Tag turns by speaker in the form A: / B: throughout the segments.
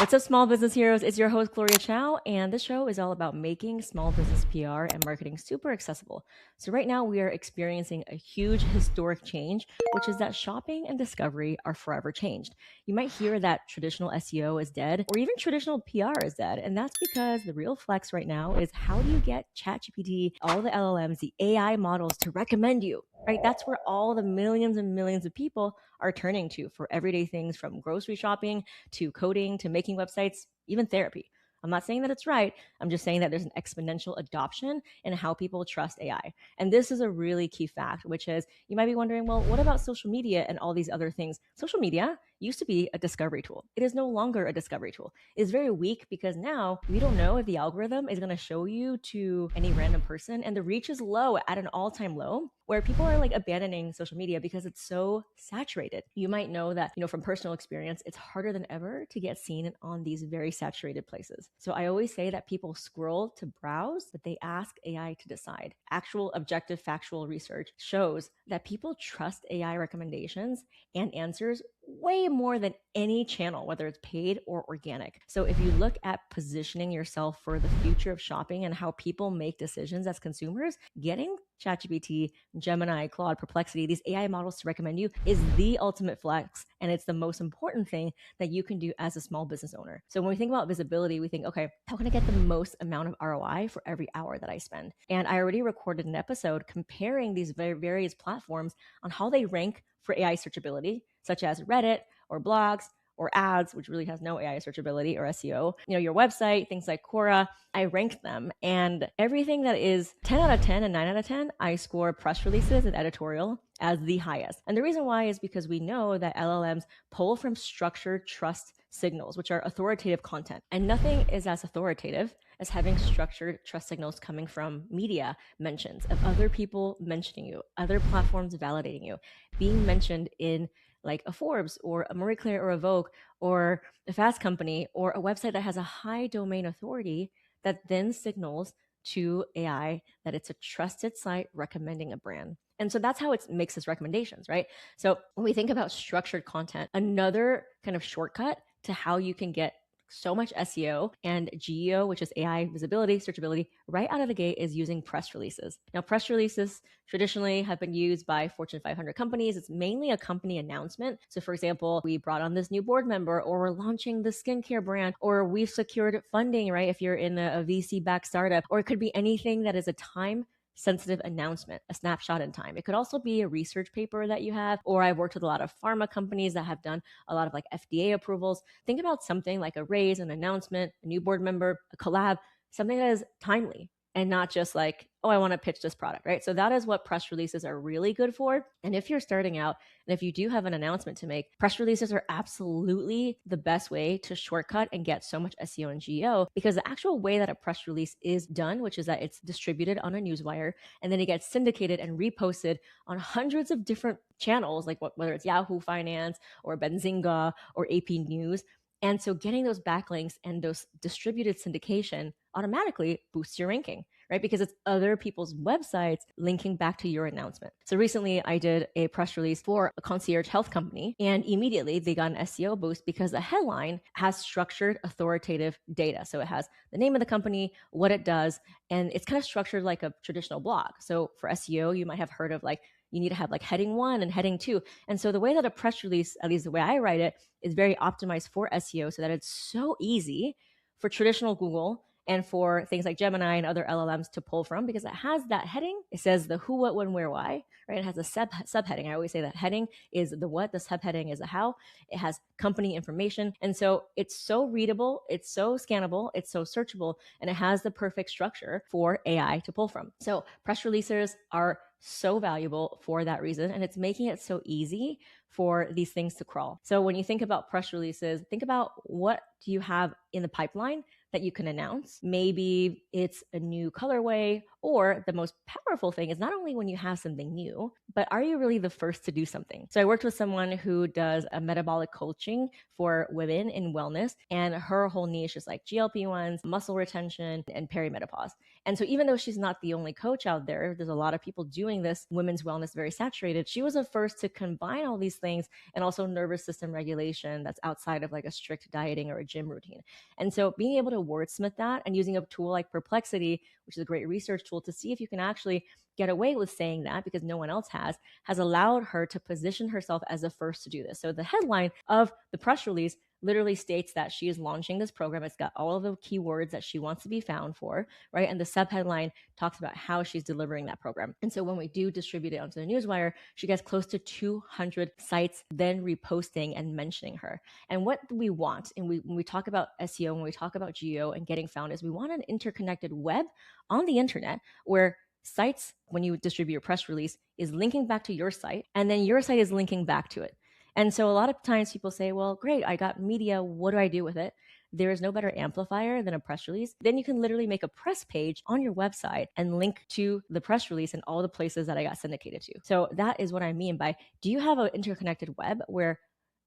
A: What's up, small business heroes? It's your host, Gloria Chou, and this show is all about making small business PR and marketing super accessible. So, right now, we are experiencing a huge historic change, which is that shopping and discovery are forever changed. You might hear that traditional SEO is dead, or even traditional PR is dead, and that's because the real flex right now is how do you get ChatGPT, all the LLMs, the AI models to recommend you? Right? That's where all the millions and millions of people are turning to for everyday things from grocery shopping to coding to making websites, even therapy. I'm not saying that it's right. I'm just saying that there's an exponential adoption in how people trust AI. And this is a really key fact, which is you might be wondering, well, what about social media and all these other things? Social media used to be a discovery tool. It is no longer a discovery tool. It's very weak because now we don't know if the algorithm is going to show you to any random person, and the reach is low at an all-time low where people are like abandoning social media because it's so saturated. You might know that, from personal experience, it's harder than ever to get seen on these very saturated places. So I always say that people scroll to browse, but they ask AI to decide. Actual objective factual research shows that people trust AI recommendations and answers way more than any channel, whether it's paid or organic. So if you look at positioning yourself for the future of shopping and how people make decisions as consumers, getting ChatGPT, Gemini, Claude, Perplexity, these AI models to recommend you is the ultimate flex. And it's the most important thing that you can do as a small business owner. So when we think about visibility, we think, okay, how can I get the most amount of ROI for every hour that I spend? And I already recorded an episode comparing these various platforms on how they rank for AI searchability, such as Reddit or blogs or ads, which really has no AI searchability or SEO, your website, things like Quora. I ranked them, and everything that is 10 out of 10 and 9 out of 10, I score press releases and editorial as the highest. And the reason why is because we know that LLMs pull from structured trust signals, which are authoritative content. And nothing is as authoritative as having structured trust signals coming from media mentions of other people mentioning you, other platforms validating you, being mentioned in like a Forbes or a Marie Claire or a Vogue or a Fast Company or a website that has a high domain authority that then signals to AI that it's a trusted site recommending a brand. And so that's how it makes its recommendations, right? So when we think about structured content, another kind of shortcut to how you can get so much SEO and GEO, which is AI visibility, searchability, right out of the gate is using press releases. Now, press releases traditionally have been used by Fortune 500 companies. It's mainly a company announcement. So for example, we brought on this new board member, or we're launching the skincare brand, or we've secured funding, right? If you're in a VC-backed startup, or it could be anything that is a time sensitive announcement, a snapshot in time. It could also be a research paper that you have, or I've worked with a lot of pharma companies that have done a lot of like FDA approvals. Think about something like a raise, an announcement, a new board member, a collab, something that is timely and not just like, oh, I want to pitch this product, right? So that is what press releases are really good for. And if you're starting out and if you do have an announcement to make, press releases are absolutely the best way to shortcut and get so much SEO and GEO, because the actual way that a press release is done, which is that it's distributed on a newswire and then it gets syndicated and reposted on hundreds of different channels, like whether it's Yahoo Finance or Benzinga or AP News. And so getting those backlinks and those distributed syndication automatically boosts your ranking, right? Because it's other people's websites linking back to your announcement. So recently I did a press release for a concierge health company, and immediately they got an SEO boost because the headline has structured authoritative data. So it has the name of the company, what it does, and it's kind of structured like a traditional blog. So for SEO, you might have heard of like, you need to have like heading 1 and heading 2. And so the way that a press release, at least the way I write it, is very optimized for SEO so that it's so easy for traditional Google and for things like Gemini and other LLMs to pull from, because it has that heading. It says the who, what, when, where, why, right? It has a subheading. I always say that heading is the what, the subheading is the how. It has company information. And so it's so readable, it's so scannable, it's so searchable, and it has the perfect structure for AI to pull from. So press releases are so valuable for that reason. And it's making it so easy for these things to crawl. So when you think about press releases, think about what do you have in the pipeline that you can announce. Maybe it's a new colorway, or the most powerful thing is not only when you have something new, but are you really the first to do something? So I worked with someone who does a metabolic coaching for women in wellness, and her whole niche is like GLP-1s, muscle retention, and perimenopause. And so even though she's not the only coach out there's a lot of people doing this women's wellness very saturated. She was the first to combine all these things and also nervous system regulation that's outside of like a strict dieting or a gym routine. And so being able to wordsmith that and using a tool like Perplexity, which is a great research tool to see if you can actually get away with saying that because no one else has allowed her to position herself as the first to do this. So the headline of the press release literally states that she is launching this program. It's got all of the keywords that she wants to be found for, right? And the subheadline talks about how she's delivering that program. And so when we do distribute it onto the newswire, she gets close to 200 sites then reposting and mentioning her. And what we want, and when we talk about SEO, when we talk about geo and getting found, is we want an interconnected web on the internet where sites, when you distribute your press release, is linking back to your site, and then your site is linking back to it. And so a lot of times people say, well, great, I got media. What do I do with it? There is no better amplifier than a press release. Then you can literally make a press page on your website and link to the press release and all the places that I got syndicated to. So that is what I mean by, do you have an interconnected web where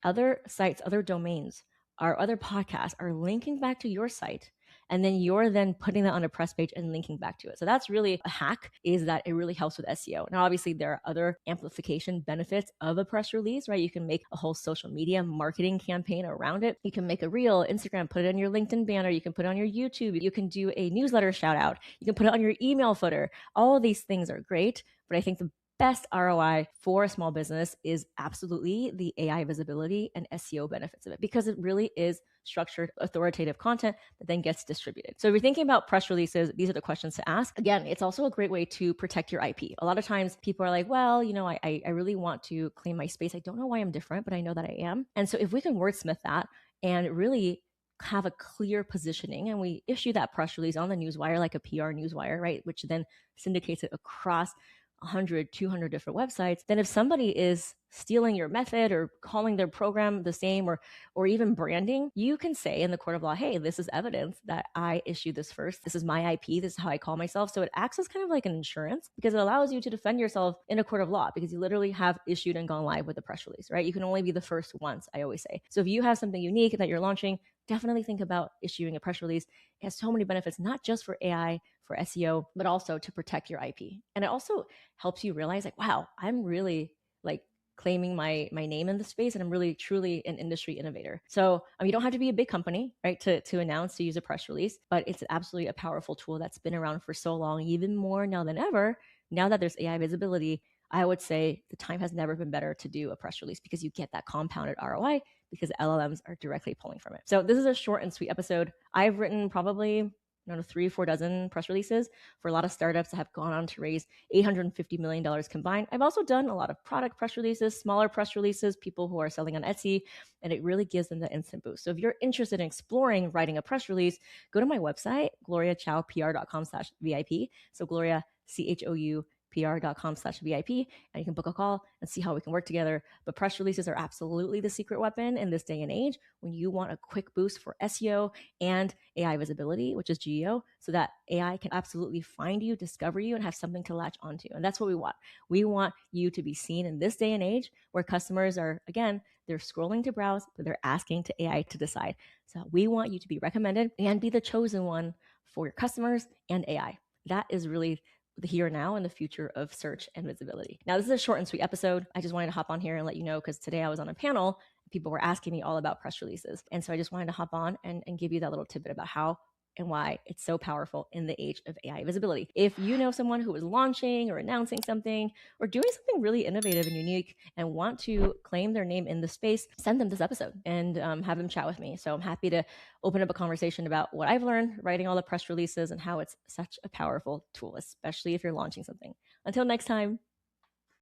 A: other sites, other domains, our other podcasts are linking back to your site, and then you're then putting that on a press page and linking back to it. So that's really a hack, is that it really helps with SEO. Now, obviously, there are other amplification benefits of a press release, right? You can make a whole social media marketing campaign around it. You can make a reel, Instagram, put it in your LinkedIn banner. You can put it on your YouTube. You can do a newsletter shout out. You can put it on your email footer. All of these things are great, but I think the best ROI for a small business is absolutely the AI visibility and SEO benefits of it, because it really is structured, authoritative content that then gets distributed. So if you're thinking about press releases, these are the questions to ask. Again, it's also a great way to protect your IP. A lot of times people are like, well, I really want to claim my space. I don't know why I'm different, but I know that I am. And so if we can wordsmith that and really have a clear positioning, and we issue that press release on the newswire, like a PR newswire, right, which then syndicates it across 100, 200 different websites, then if somebody is stealing your method or calling their program the same, or even branding, you can say in the court of law, hey, this is evidence that I issued this first. This is my IP. This is how I call myself. So it acts as kind of like an insurance, because it allows you to defend yourself in a court of law, because you literally have issued and gone live with a press release, right? You can only be the first once, I always say. So if you have something unique that you're launching, definitely think about issuing a press release. It has so many benefits, not just for AI, for SEO, but also to protect your IP. And it also helps you realize, like, wow, I'm really like claiming my name in the space, and I'm really truly an industry innovator. So you don't have to be a big company, right, to announce, to use a press release, but it's absolutely a powerful tool that's been around for so long, even more now than ever. Now that there's AI visibility, I would say the time has never been better to do a press release, because you get that compounded ROI, because LLMs are directly pulling from it. So this is a short and sweet episode. I've written probably 3 or 4 dozen press releases for a lot of startups that have gone on to raise $850 million combined. I've also done a lot of product press releases, smaller press releases, people who are selling on Etsy, and it really gives them the instant boost. So if you're interested in exploring writing a press release, go to my website, gloriachoupr.com/VIP. So Gloria, CHOU, pr.com/VIP, and you can book a call and see how we can work together. But press releases are absolutely the secret weapon in this day and age when you want a quick boost for SEO and AI visibility, which is GEO, so that AI can absolutely find you, discover you, and have something to latch onto. And that's what we want. We want you to be seen in this day and age where customers are, again, they're scrolling to browse, but they're asking to AI to decide. So we want you to be recommended and be the chosen one for your customers and AI. That is really the here now and the future of search and visibility. Now, this is a short and sweet episode. I just wanted to hop on here and let you know, because today I was on a panel. People were asking me all about press releases. And so I just wanted to hop on and give you that little tidbit about how and why it's so powerful in the age of AI visibility. If you know someone who is launching or announcing something or doing something really innovative and unique and want to claim their name in the space, send them this episode and have them chat with me. So I'm happy to open up a conversation about what I've learned writing all the press releases and how it's such a powerful tool, especially if you're launching something. Until next time.